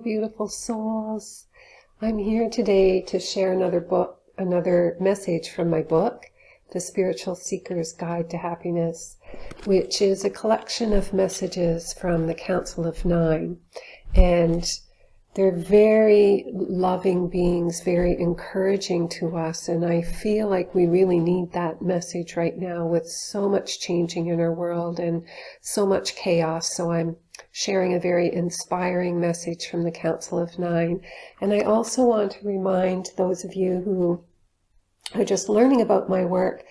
beautiful souls. I'm here today to share another message from my book, The Spiritual Seeker's Guide to Happiness, which is a collection of messages from the Council of Nine. And they're very loving beings, very encouraging to us. And I feel like we really need that message right now with so much changing in our world and so much chaos. So I'm sharing a very inspiring message from the Council of Nine. And I also want to remind those of you who are just learning about my work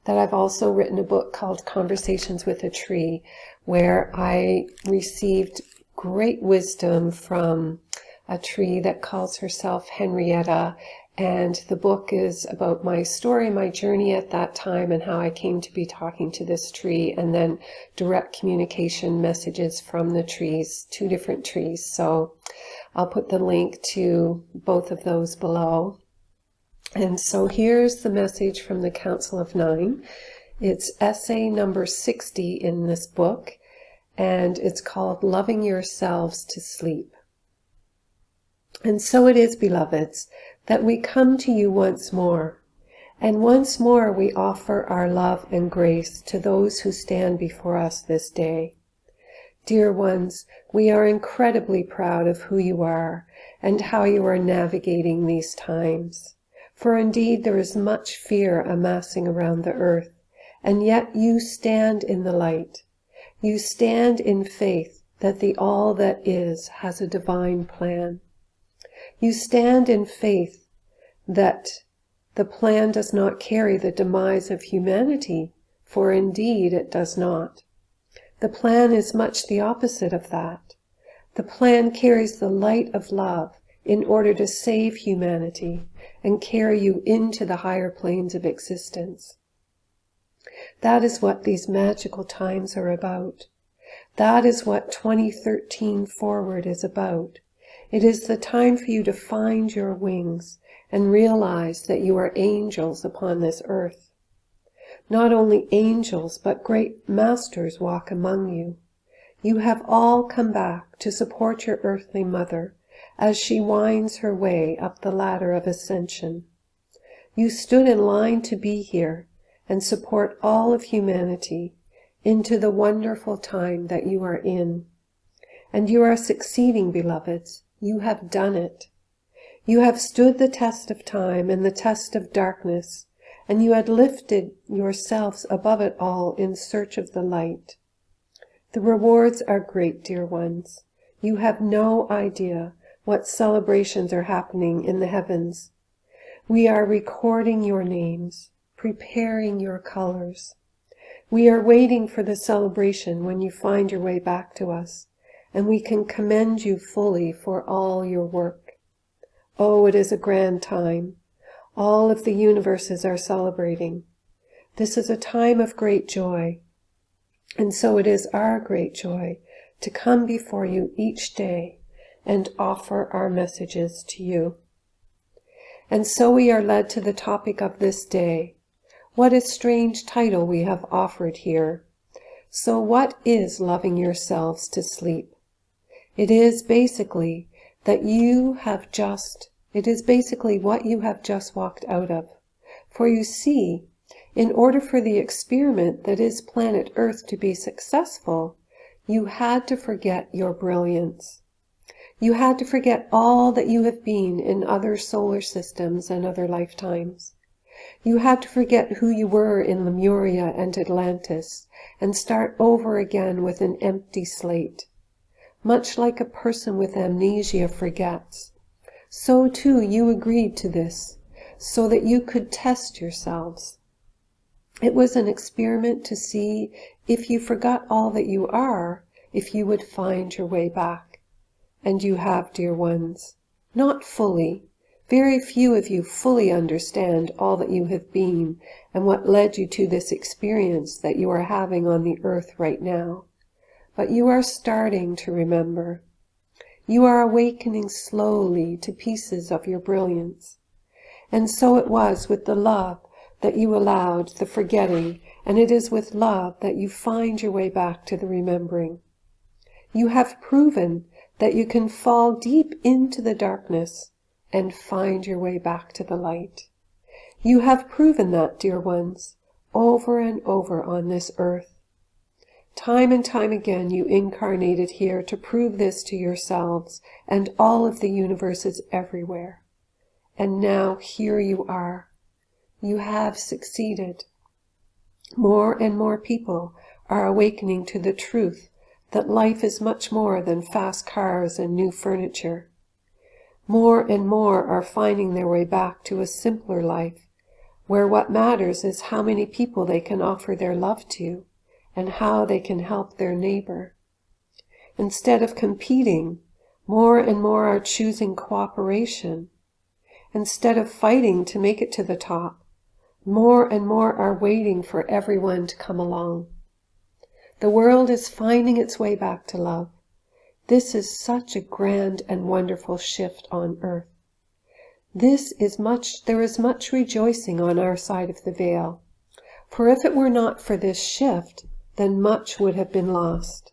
that I've also written a book called Conversations with a Tree, where I received great wisdom from a tree that calls herself Henrietta. And the book is about my story, my journey at that time, and how I came to be talking to this tree, and then direct communication messages from the trees, 2 different trees. So I'll put the link to both of those below. And so here's the message from the Council of Nine. It's essay number 60 in this book, and it's called Loving Yourselves to Sleep. And so it is, beloveds, that we come to you once more, and once more we offer our love and grace to those who stand before us this day. Dear ones, we are incredibly proud of who you are and how you are navigating these times. For indeed there is much fear amassing around the earth, and yet you stand in the light. You stand in faith that the all that is has a divine plan. You stand in faith that the plan does not carry the demise of humanity, for indeed it does not. The plan is much the opposite of that. The plan carries the light of love in order to save humanity and carry you into the higher planes of existence. That is what these magical times are about. That is what 2013 forward is about. It is the time for you to find your wings and realize that you are angels upon this earth. Not only angels, but great masters walk among you. You have all come back to support your earthly mother as she winds her way up the ladder of ascension. You stood in line to be here and support all of humanity into the wonderful time that you are in. And you are succeeding, beloveds. You have done it. You have stood the test of time and the test of darkness, and you had lifted yourselves above it all in search of the light. The rewards are great, dear ones. You have no idea what celebrations are happening in the heavens. We are recording your names, preparing your colors. We are waiting for the celebration when you find your way back to us, and we can commend you fully for all your work. Oh, it is a grand time. All of the universes are celebrating. This is a time of great joy, and so it is our great joy to come before you each day and offer our messages to you. And so we are led to the topic of this day. What a strange title we have offered here. So what is loving yourselves to sleep? It is basically what you have just walked out of. For you see, in order for the experiment that is planet Earth to be successful, you had to forget your brilliance. You had to forget all that you have been in other solar systems and other lifetimes. You had to forget who you were in Lemuria and Atlantis and start over again with an empty slate. Much like a person with amnesia forgets, so too you agreed to this, so that you could test yourselves. It was an experiment to see if you forgot all that you are, if you would find your way back. And you have, dear ones. Not fully. Very few of you fully understand all that you have been and what led you to this experience that you are having on the earth right now. But you are starting to remember. You are awakening slowly to pieces of your brilliance. And so it was with the love that you allowed the forgetting, and it is with love that you find your way back to the remembering. You have proven that you can fall deep into the darkness and find your way back to the light. You have proven that, dear ones, over and over on this earth. Time and time again you incarnated here to prove this to yourselves and all of the universes everywhere. And now here you are. You have succeeded. More and more people are awakening to the truth that life is much more than fast cars and new furniture. More and more are finding their way back to a simpler life, where what matters is how many people they can offer their love to and how they can help their neighbor. Instead of competing, more and more are choosing cooperation. Instead of fighting to make it to the top, more and more are waiting for everyone to come along. The world is finding its way back to love. This is such a grand and wonderful shift on earth. There is much rejoicing on our side of the veil. For if it were not for this shift, then much would have been lost.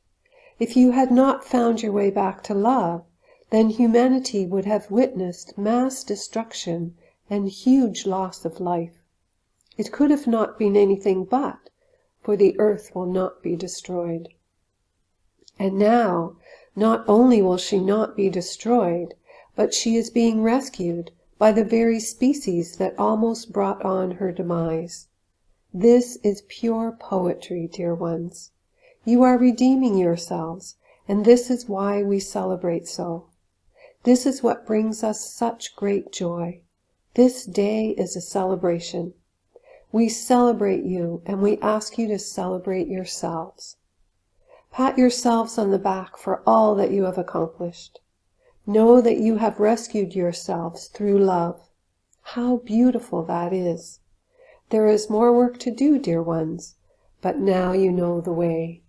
If you had not found your way back to love, then humanity would have witnessed mass destruction and huge loss of life. It could have not been anything but, for the earth will not be destroyed. And now, not only will she not be destroyed, but she is being rescued by the very species that almost brought on her demise. This is pure poetry, dear ones. You are redeeming yourselves, and this is why we celebrate so. This is what brings us such great joy. This day is a celebration. We celebrate you, and we ask you to celebrate yourselves. Pat yourselves on the back for all that you have accomplished. Know that you have rescued yourselves through love. How beautiful that is. There is more work to do, dear ones, but now you know the way.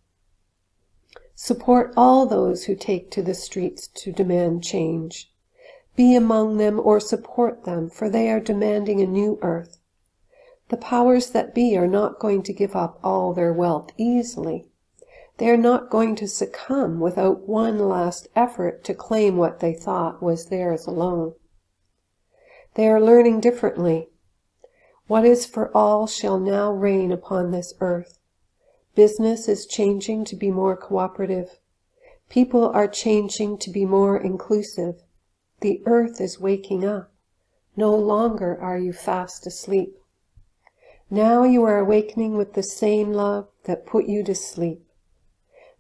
Support all those who take to the streets to demand change. Be among them or support them, for they are demanding a new earth. The powers that be are not going to give up all their wealth easily. They are not going to succumb without one last effort to claim what they thought was theirs alone. They are learning differently. What is for all shall now reign upon this earth. Business is changing to be more cooperative. People are changing to be more inclusive. The earth is waking up. No longer are you fast asleep. Now you are awakening with the same love that put you to sleep.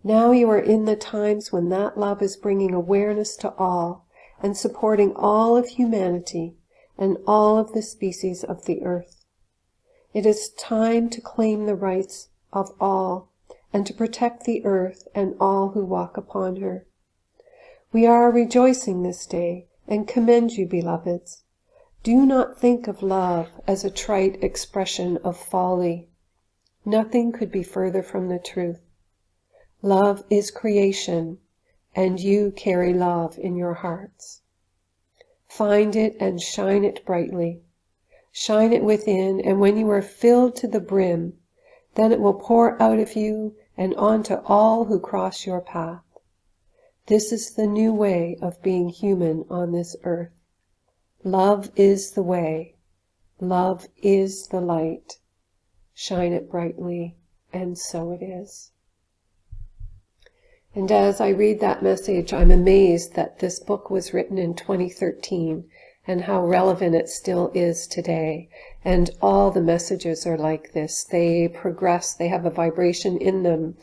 Now you are in the times when that love is bringing awareness to all and supporting all of humanity and all of the species of the earth. It is time to claim the rights of all and to protect the earth and all who walk upon her. We are rejoicing this day and commend you, beloveds. Do not think of love as a trite expression of folly. Nothing could be further from the truth. Love is creation, and you carry love in your hearts. Find it and shine it brightly. Shine it within, and when you are filled to the brim, then it will pour out of you and onto all who cross your path. This is the new way of being human on this earth. Love is the way. Love is the light. Shine it brightly, and so it is. And as I read that message, I'm amazed that this book was written in 2013 and how relevant it still is today. And all the messages are like this. They progress, they have a vibration in them.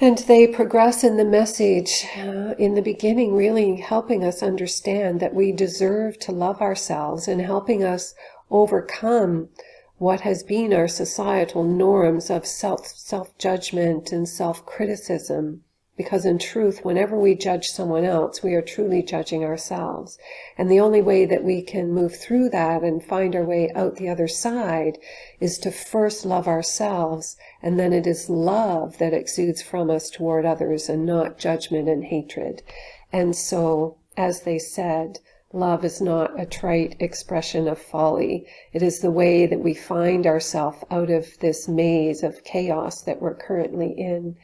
And they progress in the message in the beginning, really helping us understand that we deserve to love ourselves and helping us overcome what has been our societal norms of self-judgment and self-criticism. Because in truth, whenever we judge someone else, we are truly judging ourselves. And the only way that we can move through that and find our way out the other side is to first love ourselves, and then it is love that exudes from us toward others and not judgment and hatred. And so, as they said, love is not a trite expression of folly. It is the way that we find ourselves out of this maze of chaos that we're currently in.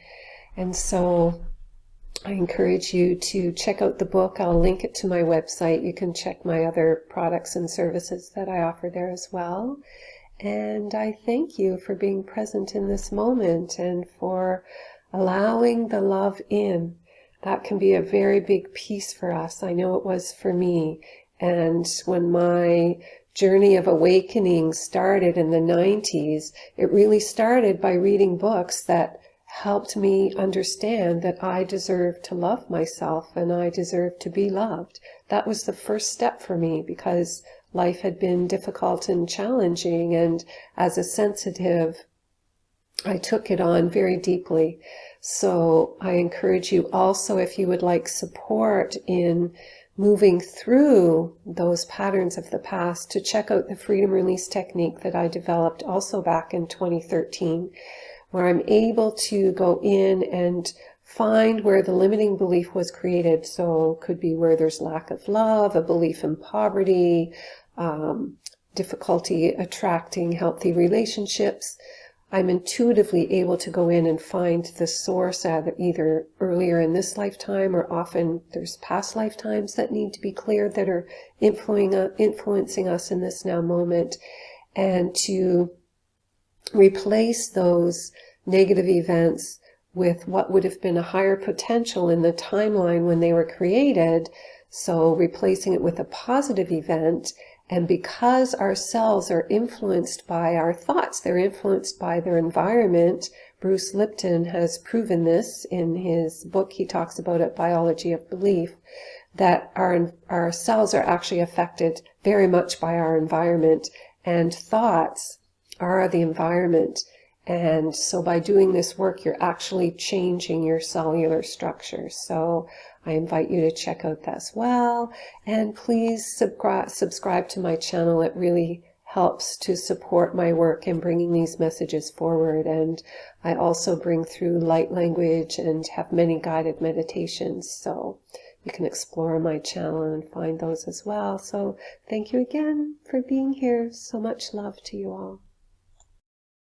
And so I encourage you to check out the book. I'll link it to my website. You can check my other products and services that I offer there as well. And I thank you for being present in this moment and for allowing the love in. That can be a very big piece for us. I know it was for me. And when my journey of awakening started in the 90s, it really started by reading books that helped me understand that I deserve to love myself and I deserve to be loved. That was the first step for me because life had been difficult and challenging, and as a sensitive, I took it on very deeply. So I encourage you also, if you would like support in moving through those patterns of the past, to check out the freedom release technique that I developed also back in 2013, where I'm able to go in and find where the limiting belief was created. So it could be where there's lack of love, a belief in poverty, difficulty attracting healthy relationships. I'm intuitively able to go in and find the source either earlier in this lifetime, or often there's past lifetimes that need to be cleared that are influencing us in this now moment, and to replace those negative events with what would have been a higher potential in the timeline when they were created. So replacing it with a positive event. And because our cells are influenced by our thoughts, they're influenced by their environment. Bruce Lipton has proven this in his book. He talks about it, Biology of Belief, that our cells are actually affected very much by our environment, and thoughts are the environment. And so by doing this work, you're actually changing your cellular structure. So I invite you to check out that as well. And please subscribe to my channel. It really helps to support my work in bringing these messages forward. And I also bring through light language and have many guided meditations. So you can explore my channel and find those as well. So thank you again for being here. So much love to you all.